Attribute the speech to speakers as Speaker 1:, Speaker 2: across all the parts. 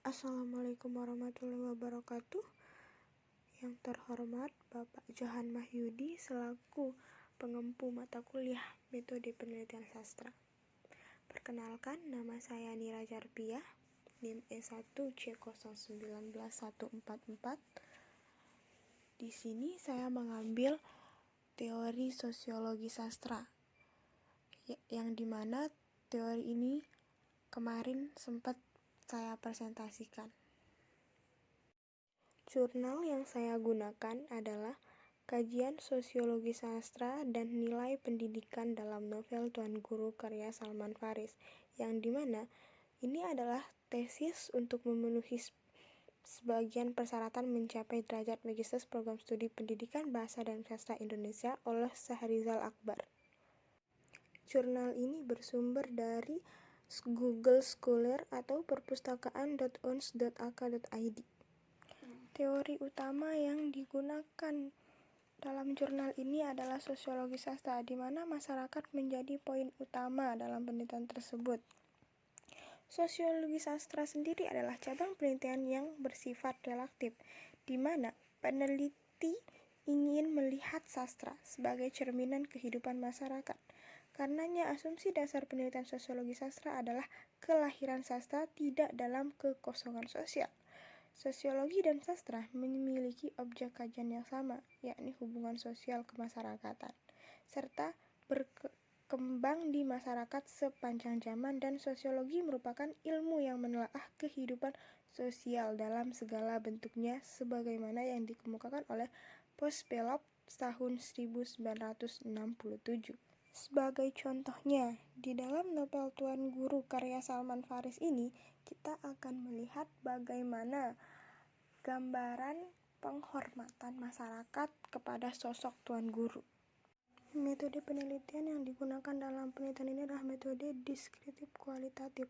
Speaker 1: Assalamualaikum warahmatullahi wabarakatuh. Yang terhormat Bapak Johan Mahyudi selaku pengempu mata kuliah Metode Penelitian Sastra. Perkenalkan, nama saya Nira Jarpiah, NIM E1C091144. Di sini saya mengambil teori sosiologi sastra, yang dimana teori ini kemarin sempat saya presentasikan. Jurnal yang saya gunakan adalah Kajian Sosiologi Sastra dan Nilai Pendidikan dalam Novel Tuan Guru karya Salman Faris, yang dimana ini adalah tesis untuk memenuhi sebagian persyaratan mencapai derajat Magister Program Studi Pendidikan Bahasa dan Sastra Indonesia oleh Syahrizal Akbar. Jurnal ini bersumber dari Google Scholar atau perpustakaan.uns.ak.id. Teori utama yang digunakan dalam jurnal ini adalah sosiologi sastra, di mana masyarakat menjadi poin utama dalam penelitian tersebut. Sosiologi sastra sendiri adalah cabang penelitian yang bersifat relatif, di mana peneliti ingin melihat sastra sebagai cerminan kehidupan masyarakat. Karenanya, asumsi dasar penelitian sosiologi sastra adalah kelahiran sastra tidak dalam kekosongan sosial. Sosiologi dan sastra memiliki objek kajian yang sama, yakni hubungan sosial kemasyarakatan, serta berkembang di masyarakat sepanjang zaman, dan sosiologi merupakan ilmu yang menelaah kehidupan sosial dalam segala bentuknya sebagaimana yang dikemukakan oleh Pospelov tahun 1967. Sebagai contohnya, di dalam novel Tuan Guru karya Salman Faris ini, kita akan melihat bagaimana gambaran penghormatan masyarakat kepada sosok Tuan Guru. Metode penelitian yang digunakan dalam penelitian ini adalah metode deskriptif kualitatif.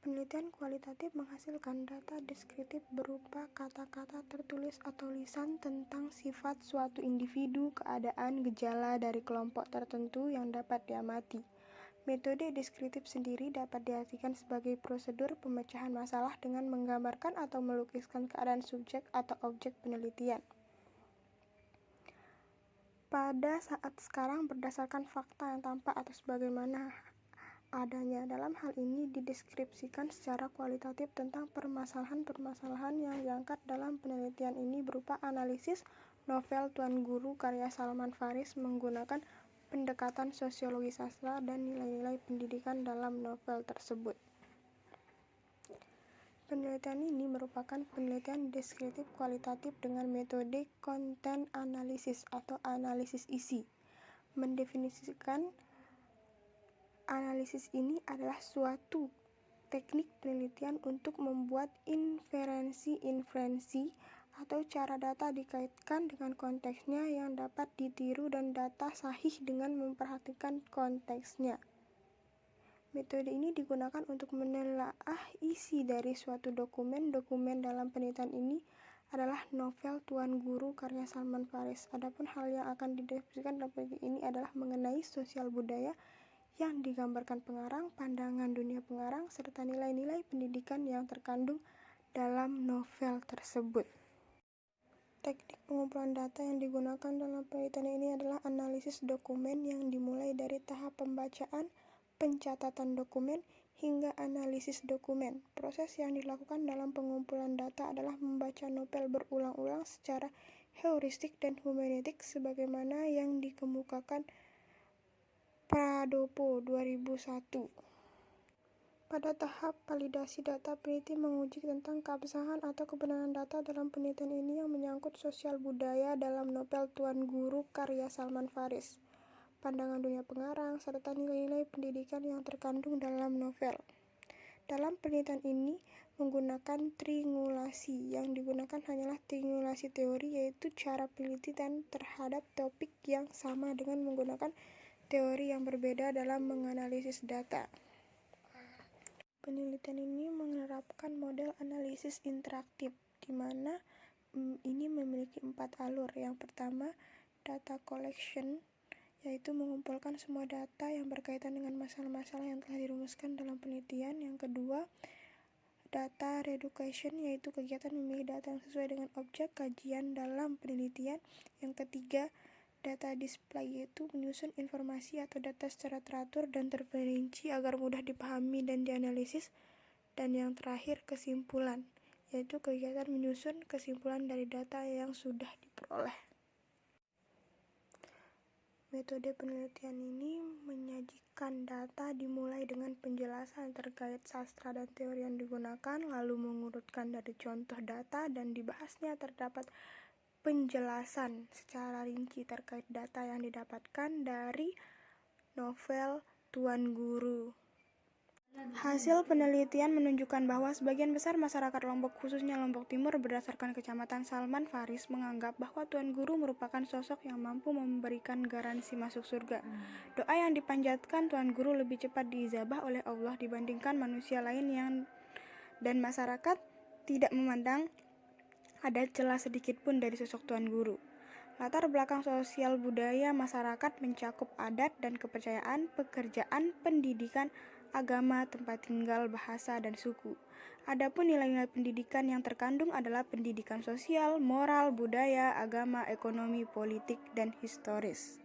Speaker 1: Penelitian kualitatif menghasilkan data deskriptif berupa kata-kata tertulis atau lisan tentang sifat suatu individu, keadaan, gejala dari kelompok tertentu yang dapat diamati. Metode deskriptif sendiri dapat diartikan sebagai prosedur pemecahan masalah dengan menggambarkan atau melukiskan keadaan subjek atau objek penelitian. Pada saat sekarang berdasarkan fakta yang tampak atas bagaimana adanya. Dalam hal ini dideskripsikan secara kualitatif tentang permasalahan-permasalahan yang diangkat dalam penelitian ini berupa analisis novel Tuan Guru karya Salman Faris menggunakan pendekatan sosiologi sastra dan nilai-nilai pendidikan dalam novel tersebut. Penelitian ini merupakan penelitian deskriptif kualitatif dengan metode content analysis atau analisis isi. Mendefinisikan analisis ini adalah suatu teknik penelitian untuk membuat inferensi atau cara data dikaitkan dengan konteksnya yang dapat ditiru dan data sahih dengan memperhatikan konteksnya. Metode ini digunakan untuk menelaah isi dari suatu dokumen. Dokumen dalam penelitian ini adalah novel Tuan Guru karya Salman Faris. Adapun hal yang akan dideskripsikan dalam penelitian ini adalah mengenai sosial budaya yang digambarkan pengarang, pandangan dunia pengarang, serta nilai-nilai pendidikan yang terkandung dalam novel tersebut. Teknik pengumpulan data yang digunakan dalam penelitian ini adalah analisis dokumen yang dimulai dari tahap pembacaan, pencatatan dokumen, hingga analisis dokumen. Proses yang dilakukan dalam pengumpulan data adalah membaca novel berulang-ulang secara heuristik dan hermeneutik sebagaimana yang dikemukakan Pradopo 2001. Pada tahap validasi data, peneliti menguji tentang keabsahan atau kebenaran data dalam penelitian ini yang menyangkut sosial budaya dalam novel Tuan Guru karya Salman Faris, pandangan dunia pengarang, serta nilai-nilai pendidikan yang terkandung dalam novel. Dalam penelitian ini menggunakan triangulasi. Yang digunakan hanyalah triangulasi teori, yaitu cara penelitian terhadap topik yang sama dengan menggunakan teori yang berbeda dalam menganalisis data. Penelitian ini menerapkan model analisis interaktif, di mana ini memiliki 4 alur. Yang pertama, data collection, yaitu mengumpulkan semua data yang berkaitan dengan masalah-masalah yang telah dirumuskan dalam penelitian. Yang kedua, Data reduction, yaitu kegiatan memilih data yang sesuai dengan objek kajian dalam penelitian. Yang ketiga, data display, yaitu menyusun informasi atau data secara teratur dan terperinci agar mudah dipahami dan dianalisis. Dan yang terakhir, kesimpulan, yaitu kegiatan menyusun kesimpulan dari data yang sudah diperoleh. Metode penelitian ini menyajikan data dimulai dengan penjelasan terkait sastra dan teori yang digunakan, lalu mengurutkan dari contoh data, dan dibahasnya terdapat penjelasan secara rinci terkait data yang didapatkan dari novel Tuan Guru. Hasil penelitian menunjukkan bahwa sebagian besar masyarakat Lombok, khususnya Lombok Timur berdasarkan Kecamatan Salman Faris, menganggap bahwa Tuan Guru merupakan sosok yang mampu memberikan garansi masuk surga. Doa yang dipanjatkan Tuan Guru lebih cepat diijabah oleh Allah dibandingkan manusia lain dan masyarakat tidak memandang ada celah sedikit pun dari sosok Tuan Guru. Latar belakang sosial budaya masyarakat mencakup adat dan kepercayaan, pekerjaan, pendidikan, agama, tempat tinggal, bahasa, dan suku. Adapun nilai-nilai pendidikan yang terkandung adalah pendidikan sosial, moral, budaya, agama, ekonomi, politik, dan historis.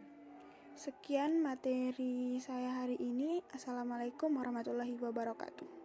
Speaker 1: Sekian materi saya hari ini. Assalamualaikum warahmatullahi wabarakatuh.